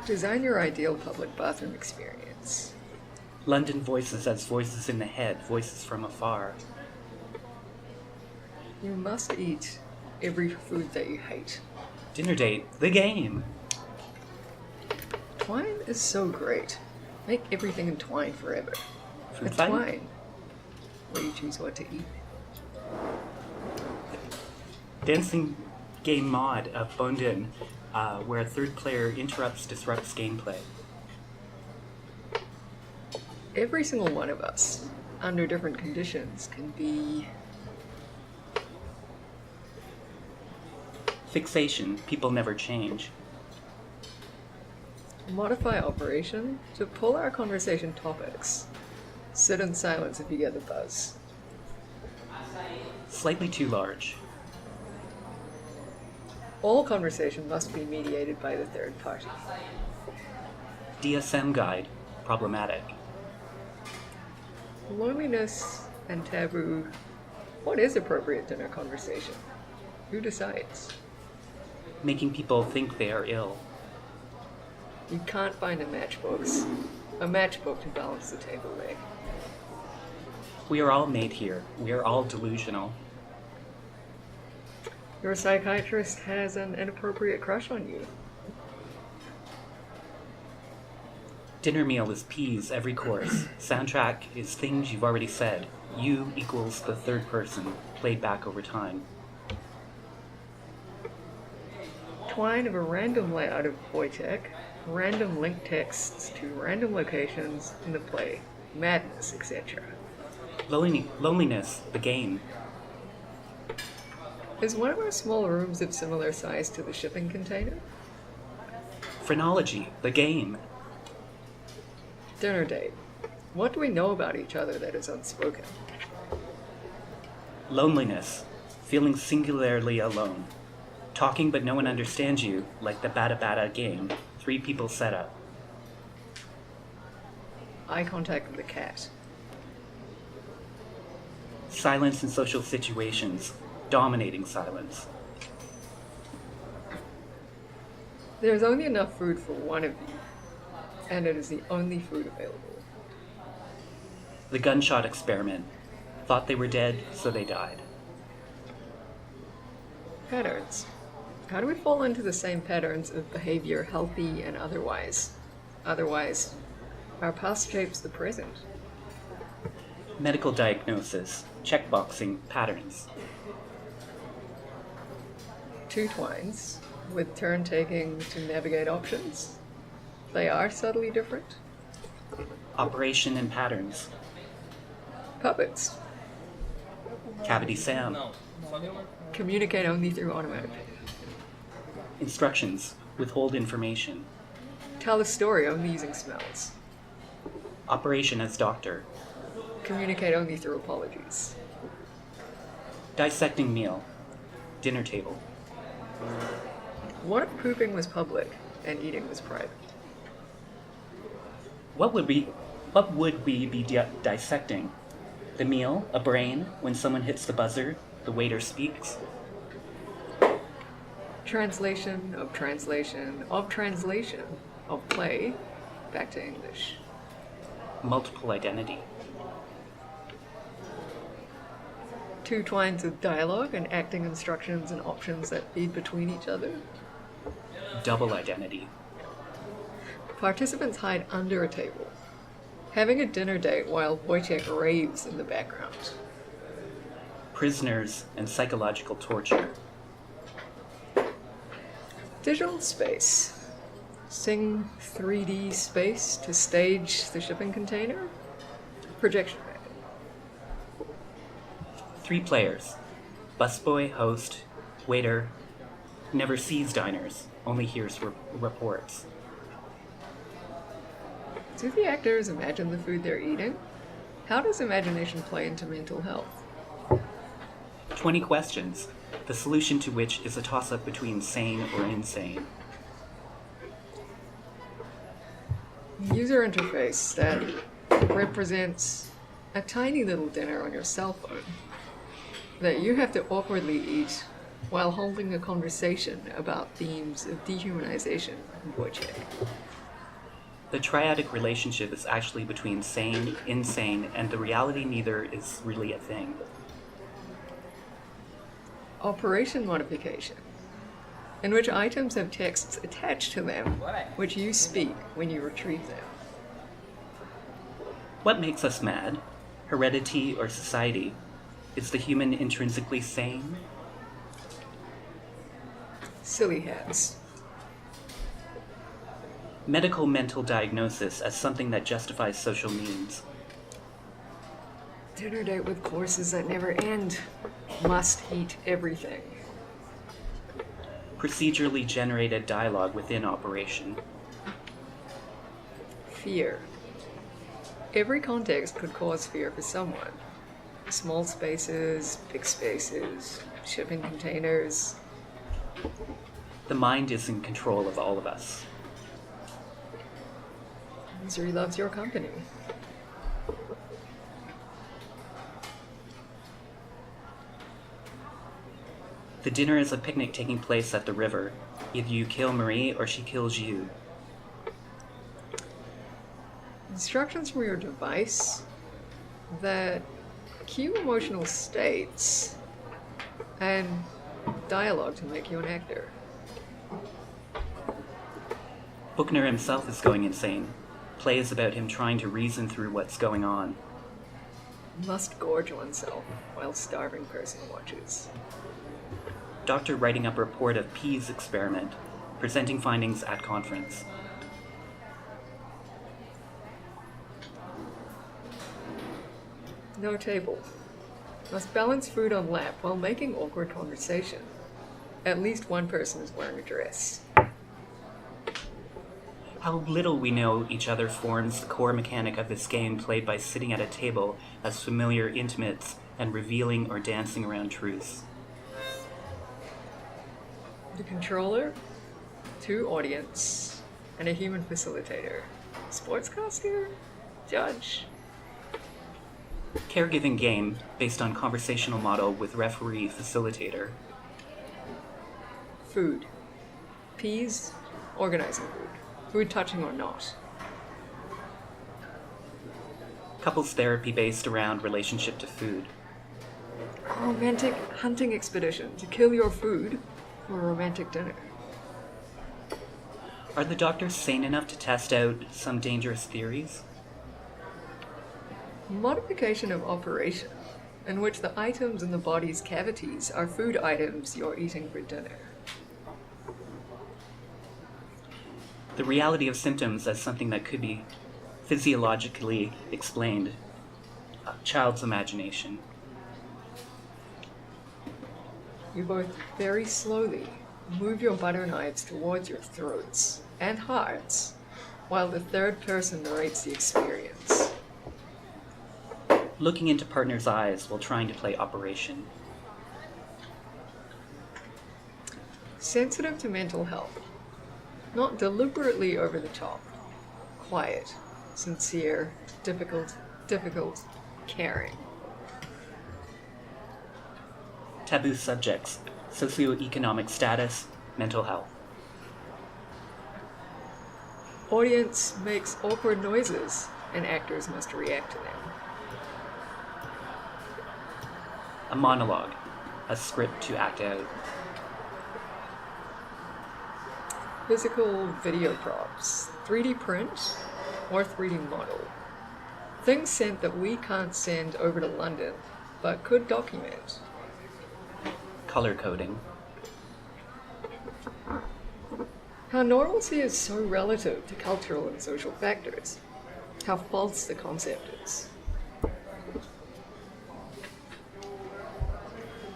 Design your ideal public bathroom experience. London voices as voices in the head, voices from afar. You must eat every food that you hate. Dinner date, the game. Twine is so great. Make everything entwine forever. Food A fight? twine, where you choose what to eat. Dancing game mod of Bunden, where a third player disrupts gameplay. Every single one of us, under different conditions, can be... Fixation, people never change. Modify operation to pull our conversation topics. Sit in silence if you get the buzz. Slightly too large. All conversation must be mediated by the third party. DSM guide, problematic. Loneliness and taboo. What is appropriate dinner conversation? Who decides? Making people think they are ill. You can't find a matchbook to balance the table leg. We are all made here. We are all delusional. Your psychiatrist has an inappropriate crush on you. Dinner meal is peas every course. Soundtrack is things you've already said. You equals the third person, played back over time. Twine of a random layout of Woyzeck, random link texts to random locations in the play, madness, etc. Loneliness, the game. Is one of our small rooms of similar size to the shipping container? Phrenology, the game. Dinner date. What do we know about each other that is unspoken? Loneliness, feeling singularly alone. Talking but no one understands you, like the Bada Bada game. 3 people set up. Eye contact with the cat. Silence in social situations. Dominating silence. There's only enough food for one of you, and it is the only food available. The gunshot experiment. Thought they were dead, so they died. Patterns. How do we fall into the same patterns of behavior, healthy and otherwise? Otherwise, our past shapes the present. Medical diagnosis. Checkboxing patterns. 2 twines, with turn taking to navigate options. They are subtly different. Operation and patterns. Puppets. Cavity Sam. Communicate only through automatic. Instructions. Withhold information. Tell a story only using smells. Operation as doctor. Communicate only through apologies. Dissecting meal. Dinner table. What if pooping was public and eating was private? What would we be dissecting? The meal, a brain, when someone hits the buzzer, the waiter speaks. Translation of translation of translation of play back to English. Multiple identity. 2 twines of dialogue and acting instructions and options that feed between each other. Double identity. Participants hide under a table. Having a dinner date while Woyzeck raves in the background. Prisoners and psychological torture. Digital space. Sing 3D space to stage the shipping container. Projection method. 3 players. Busboy, host, waiter. Never sees diners, only hears reports. Do the actors imagine the food they're eating? How does imagination play into mental health? 20 questions, the solution to which is a toss-up between sane or insane. User interface that represents a tiny little dinner on your cell phone that you have to awkwardly eat while holding a conversation about themes of dehumanization and Woyzeck. The triadic relationship is actually between sane, insane, and the reality neither is really a thing. Operation modification, in which items have texts attached to them, which you speak when you retrieve them. What makes us mad? Heredity or society? Is the human intrinsically sane? Silly hats. Medical mental diagnosis as something that justifies social means. Dinner date with courses that never end. Must eat everything. Procedurally generated dialogue within operation. Fear. Every context could cause fear for someone. Small spaces, big spaces, shipping containers. The mind is in control of all of us. Misery loves your company. The dinner is a picnic taking place at the river. Either you kill Marie or she kills you. Instructions from your device that cue emotional states and dialogue to make you an actor. Büchner himself is going insane. Play is about him trying to reason through what's going on. Must gorge oneself while starving person watches. Doctor writing up a report of P's experiment, presenting findings at conference. No table. Must balance food on lap while making awkward conversation. At least one person is wearing a dress. How little we know each other forms the core mechanic of this game played by sitting at a table as familiar intimates and revealing or dancing around truths. The controller, 2 audience, and a human facilitator. Sportscaster? Judge? Caregiving game based on conversational model with referee facilitator. Food. Peas, organizing food. Food touching or not. Couples therapy based around relationship to food. A romantic hunting expedition to kill your food for a romantic dinner. Are the doctors sane enough to test out some dangerous theories? Modification of operation, in which the items in the body's cavities are food items you're eating for dinner. The reality of symptoms as something that could be physiologically explained. A child's imagination. You both very slowly move your butter knives towards your throats and hearts, while the third person narrates the experience. Looking into partner's eyes while trying to play operation. Sensitive to mental health. Not deliberately over the top. Quiet, sincere, difficult, caring. Taboo subjects, socioeconomic status, mental health. Audience makes awkward noises, and actors must react to them. A monologue, a script to act out. Physical video props, 3D print, or 3D model. Things sent that we can't send over to London, but could document. Color coding. How normalcy is so relative to cultural and social factors. How false the concept is.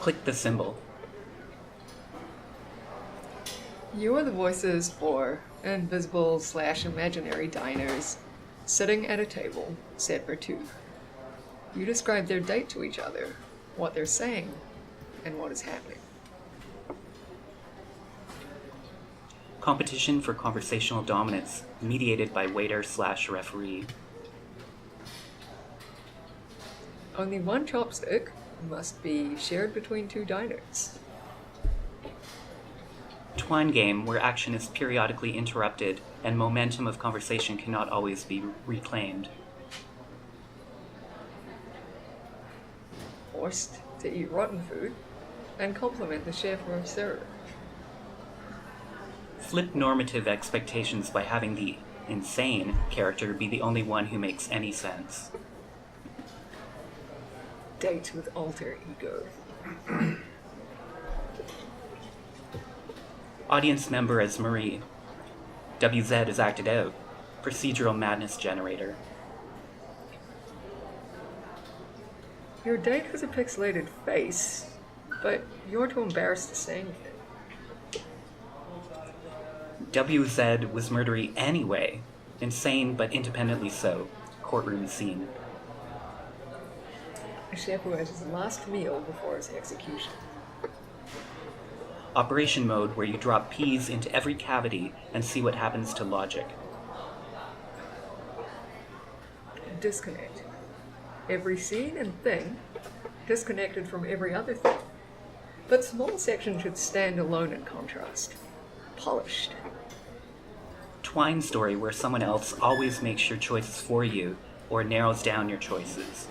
Click the symbol. You are the voices for invisible/imaginary diners sitting at a table set for 2. You describe their date to each other, what they're saying, and what is happening. Competition for conversational dominance, mediated by waiter/referee. Only one chopstick must be shared between 2 diners. Twine game where action is periodically interrupted and momentum of conversation cannot always be reclaimed. Forced to eat rotten food and compliment the chef or server. Flip normative expectations by having the insane character be the only one who makes any sense. Date with alter ego. Audience member as Marie. WZ is acted out. Procedural madness generator. Your date has a pixelated face, but you're too embarrassed to say anything. WZ was murdery anyway. Insane but independently so. Courtroom scene. A chef who has his last meal before his execution. Operation mode where you drop peas into every cavity and see what happens to logic. Disconnect. Every scene and thing disconnected from every other thing. But small sections should stand alone in contrast. Polished. Twine story where someone else always makes your choices for you or narrows down your choices.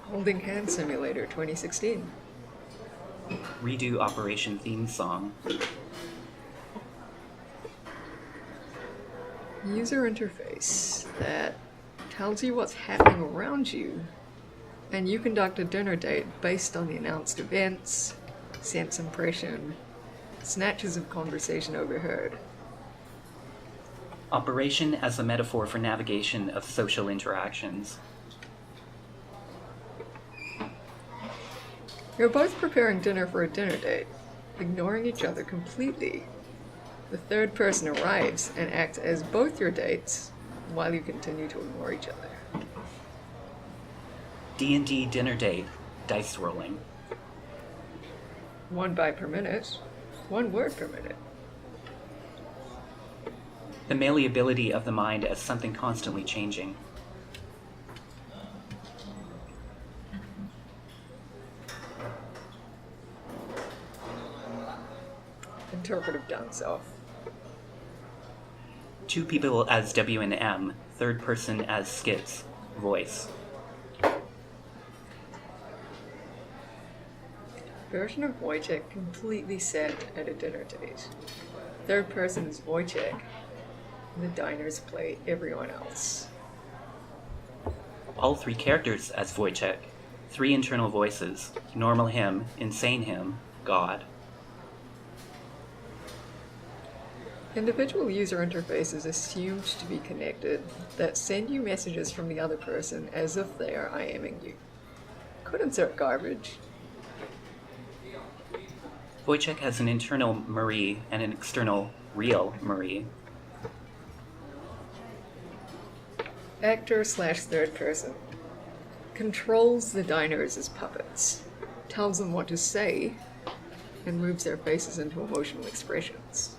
Holding Hand Simulator 2016. Redo Operation theme song. User interface that tells you what's happening around you, and you conduct a dinner date based on the announced events, sense impression, snatches of conversation overheard. Operation as a metaphor for navigation of social interactions. You're both preparing dinner for a dinner date, ignoring each other completely. The third person arrives and acts as both your dates while you continue to ignore each other. D&D dinner date, dice rolling. 1 bite per minute, 1 word per minute. The malleability of the mind as something constantly changing. Interpretive dance-off. 2 people as W and M, third person as skits, voice. Version of Woyzeck completely set at a dinner date. Third person is Woyzeck. The diners play everyone else. All 3 characters as Woyzeck. 3 internal voices, normal him, insane him, God. Individual user interfaces assumed to be connected that send you messages from the other person as if they are IMing you. Could insert garbage. Woyzeck has an internal Marie and an external real Marie. Actor / third person controls the diners as puppets, tells them what to say, and moves their faces into emotional expressions.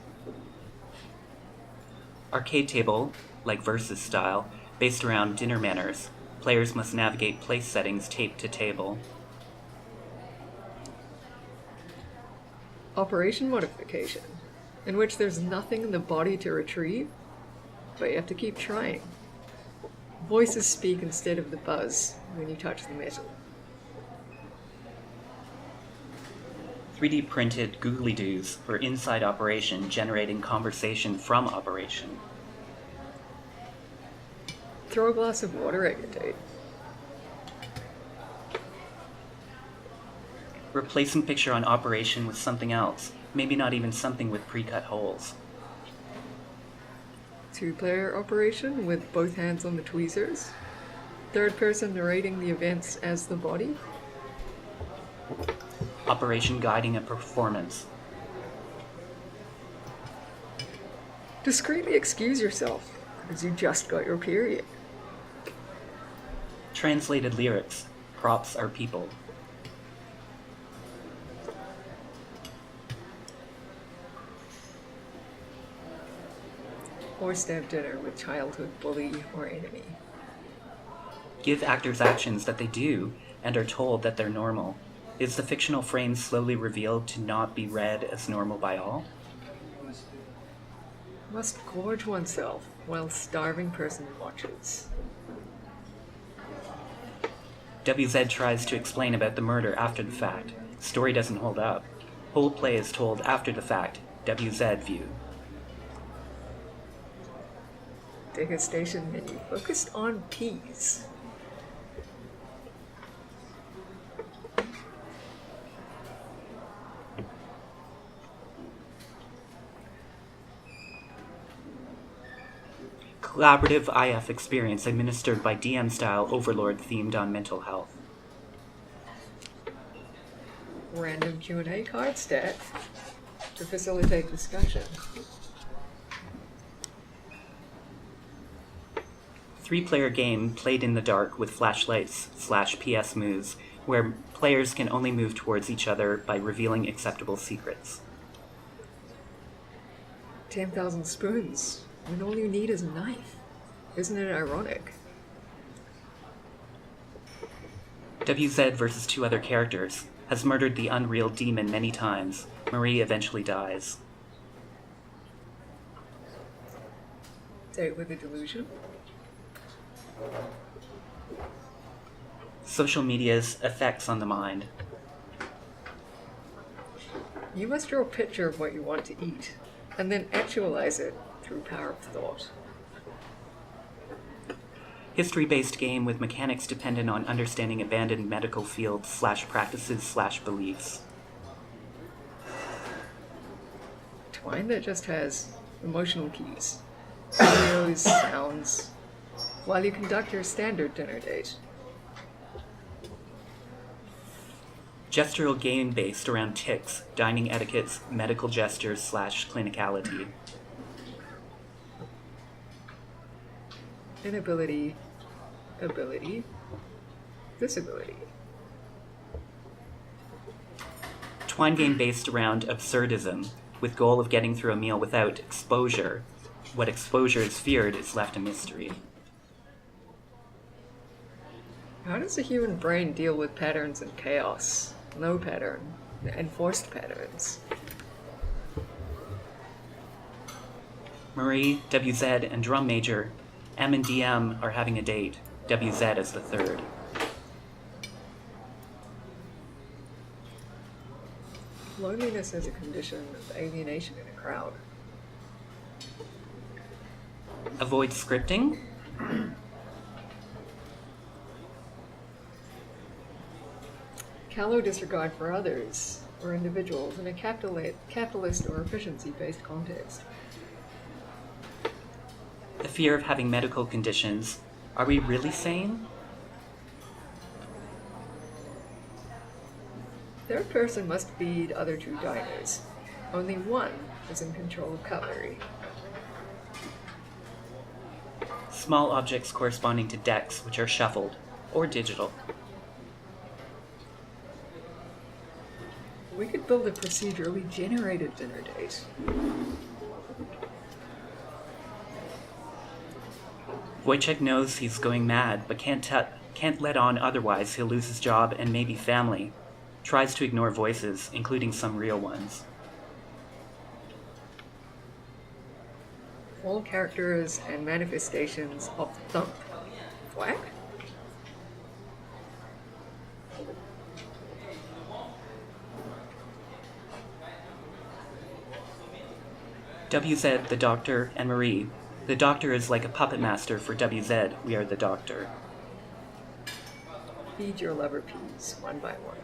Arcade table, like Versus style, based around dinner manners. Players must navigate place settings taped to table. Operation modification, in which there's nothing in the body to retrieve, but you have to keep trying. Voices speak instead of the buzz when you touch the metal. 3D printed googly doos for inside operation generating conversation from operation. Throw a glass of water at your date. Replacing picture on operation with something else, maybe not even something with pre-cut holes. 2-player operation with both hands on the tweezers. Third person narrating the events as the body. Operation guiding a performance. Discreetly excuse yourself, because you just got your period. Translated lyrics. Props are people. Forced to have dinner with childhood bully or enemy. Give actors actions that they do and are told that they're normal. Is the fictional frame slowly revealed to not be read as normal by all? Must gorge oneself while starving person watches. WZ tries to explain about the murder after the fact. Story doesn't hold up. Whole play is told after the fact. WZ view. Degustation menu focused on peas. Collaborative IF experience administered by DM-style Overlord themed on mental health. Random Q&A card stat to facilitate discussion. 3-player game played in the dark with flashlights / PS moves, where players can only move towards each other by revealing acceptable secrets. 10,000 spoons when all you need is a knife. Isn't it ironic? WZ versus 2 other characters has murdered the unreal demon many times. Marie eventually dies. Date with a delusion. Social media's effects on the mind. You must draw a picture of what you want to eat, and then actualize it through power of thought. History-based game with mechanics dependent on understanding abandoned medical fields / practices / beliefs. Twine that just has emotional keys, videos, sounds, while you conduct your standard dinner date. Gestural game based around tics, dining etiquettes, medical gestures / clinicality. Inability, ability, disability. Twine game based around absurdism, with goal of getting through a meal without exposure. What exposure is feared is left a mystery. How does the human brain deal with patterns and chaos? No pattern, enforced patterns. Marie, WZ, and Drum Major, M and DM are having a date. WZ is the third. Loneliness is a condition of alienation in a crowd. Avoid scripting. Callow disregard for others or individuals in a capitalist or efficiency-based context. The fear of having medical conditions. Are we really sane? Third person must feed other 2 diners. Only one is in control of cutlery. Small objects corresponding to decks, which are shuffled, or digital. We could build a procedurally generated dinner date. Woyzeck knows he's going mad, but can't let on otherwise he'll lose his job and maybe family. Tries to ignore voices, including some real ones. All characters and manifestations of thump. Thwack? WZ, the Doctor, and Marie. The Doctor is like a puppet master for WZ. We are the Doctor. Feed your lover peas, one by one.